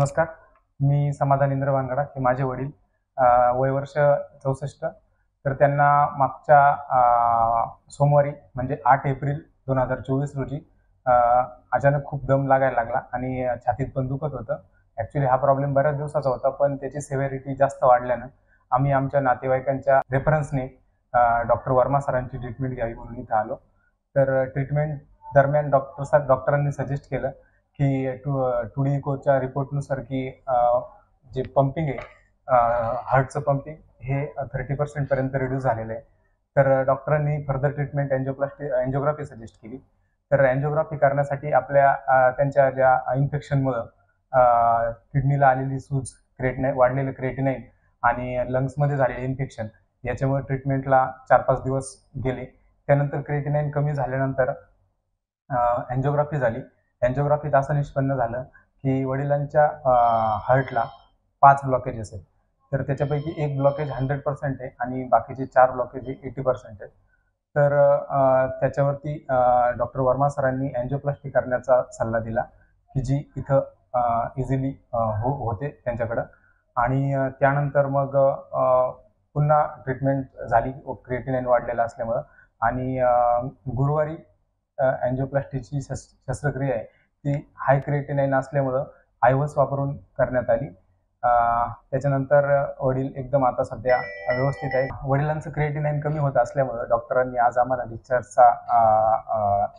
नमस्कार. मी समाधान इंद्र वानगडा. हे माझे वडील. वय वर्ष 64. तर त्यांना मागच्या सोमवारी म्हणजे 8 एप्रिल 2024 रोजी अ, अचानक खूप दम लागायला लागला आणि छातीत पण दुखत होतं. ॲक्चुअली हा प्रॉब्लेम बऱ्याच दिवसाचा होता, पण त्याची सिव्हिरिटी जास्त वाढल्यानं आम्ही आमच्या नातेवाईकांच्या रेफरन्सने डॉक्टर वर्मा सरांची ट्रीटमेंट घ्यावी म्हणून इथं आलो. तर ट्रीटमेंट दरम्यान डॉक्टरांनी सजेस्ट केलं की 2D इकोच्या रिपोर्टनुसार की जे पंपिंग आहे हार्टचं पंपिंग हे 30% पर्यंत रिड्यूस झालेलं आहे. तर डॉक्टरांनी फर्दर ट्रीटमेंट अँजिओग्राफी सजेस्ट केली. तर अँजिओग्राफी करण्यासाठी आपल्या त्यांच्या ज्या इन्फेक्शनमुळं किडनीला आलेली सूज, वाढलेलं क्रिएटिनाइन आणि लंग्समध्ये झालेले इन्फेक्शन याच्यामुळे ट्रीटमेंटला 4-5 दिवस गेले. त्यानंतर क्रिएटिनाइन कमी झाल्यानंतर अँजिओग्राफी झाली. अँजिओग्राफीत असं निष्पन्न झालं की वडिलांच्या हार्टला 5 ब्लॉकेजेस आहेत. तर त्याच्यापैकी एक ब्लॉकेज 100% आहे आणि बाकीचे 4 ब्लॉकेज हे 80% आहेत. तर त्याच्यावरती डॉक्टर वर्मा सरांनी अँजिओप्लास्टी करण्याचा सल्ला दिला की जी इथं इझिली होते त्यांच्याकडं आणि त्यानंतर मग पुन्हा ट्रीटमेंट झाली क्रिएटिनाइन वाढलेला असल्यामुळं आणि गुरुवारी अँजिओप्लास्टीची शस्त्रक्रिया आहे ती हाय क्रिएटिनाइन असल्यामुळं आयव्हस वापरून करण्यात आली. त्याच्यानंतर वडील एकदम आता सध्या व्यवस्थित आहे. वडिलांचं क्रिएटिनाइन कमी होत असल्यामुळं डॉक्टरांनी आज आम्हाला डिस्चार्जचा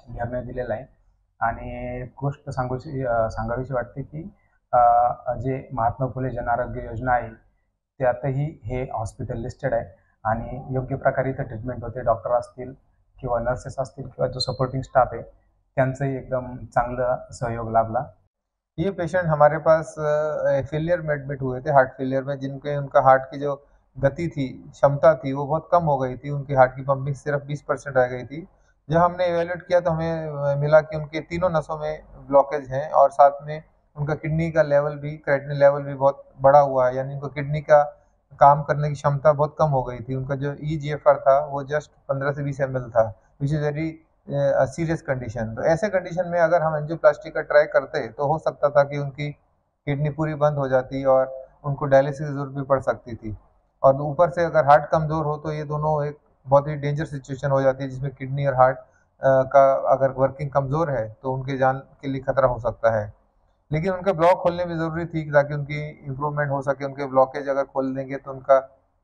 निर्णय दिलेला आहे आणि एक गोष्ट सांगावीशी वाटते की जे महात्मा फुले जन आरोग्य योजना आहे त्यातही हे हॉस्पिटल लिस्टेड आहे आणि योग्य प्रकारे इथं ट्रीटमेंट होते. डॉक्टर असतील किंवा नर्सेस असतील किंवा जो सपोर्टिंग स्टाफ है त्यांचंही एकदम चांगला सहयोग लाभला. ये पेशेंट हमारे पास फेलियर में एडमिट हुए थे, हार्ट फेलियर में, जिनके उनका हार्ट की जो गति थी, क्षमता थी, वो बहुत कम हो गई थी। उनकी हार्ट की पंपिंग सिर्फ 20% रह गई थी। जब हमने इवैल्यूएट किया तो हमें मिला कि उनके तीनों नसों में ब्लॉकेज हैं और साथ में उनका किडनी का लेवल भी, क्रेटिनिन लेवल भी बहुत बढ़ा हुआ है, यानी उनको किडनी का काम करने की क्षमता बहुत कम हो गई थी। उनका जो ईजीएफआर था वो जस्ट 15 से 20 ml था, which is very serious condition. तो ऐसे कंडीशन में अगर हम एंजियोप्लास्टी का ट्राई करते तो हो सकता था कि उनकी किडनी पूरी बंद हो जाती और उनको डायलिसिस की ज़रूरत भी पड़ सकती थी। और ऊपर से अगर हार्ट कमज़ोर हो तो ये दोनों एक बहुत ही डेंजर सिचुएशन हो जाती है, जिसमें किडनी और हार्ट का अगर वर्किंग कमज़ोर है तो उनकी जान के लिए खतरा हो सकता है। लेकिन उनके ब्लॉक खोलने भी ज़रूरी थी ताकि उनकी इम्प्रूवमेंट हो सके। उनके ब्लॉकेज अगर खोल देंगे तो उनका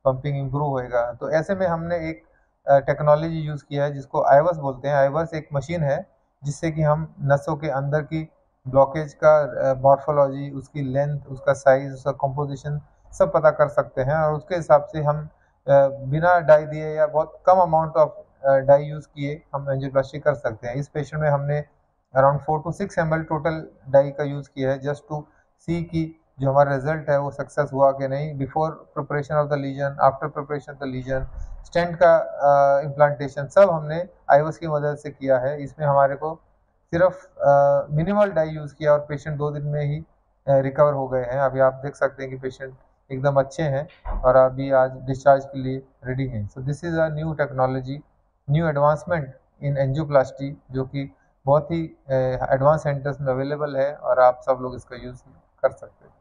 पंपिंग इम्प्रूव होएगा। तो ऐसे में हमने एक टेक्नोलॉजी यूज़ किया है जिसको आईवस बोलते हैं। आईवस एक मशीन है जिससे कि हम नसों के अंदर की ब्लॉकेज का मॉर्फोलॉजी, उसकी लेंथ, उसका साइज़, उसका कंपोजिशन सब पता कर सकते हैं और उसके हिसाब से हम बिना डाई दिए या बहुत कम अमाउंट ऑफ डाई यूज़ किए हम एंजियोप्लास्टी कर सकते हैं। इस पेशेंट में हमने around 4 to 6 ml total dye का यूज़ किया है, जस्ट टू सी कि जो हमारा रिजल्ट है वो सक्सेस हुआ कि नहीं, before preparation of the lesion, after preparation of the lesion, stent का इम्प्लांटेशन सब हमने आईवस की मदद से किया है। इसमें हमारे को सिर्फ मिनिमल डाई यूज़ किया और पेशेंट 2 दिन में ही रिकवर हो गए हैं। अभी आप देख सकते हैं कि पेशेंट एकदम अच्छे हैं और अभी आज डिस्चार्ज के लिए रेडी हैं। So this is a new technology, new advancement in angioplasty, जो कि बहुत ही एडवांस सेंटर्स में अवेलेबल है और आप सब लोग इसका यूज़ कर सकते हैं।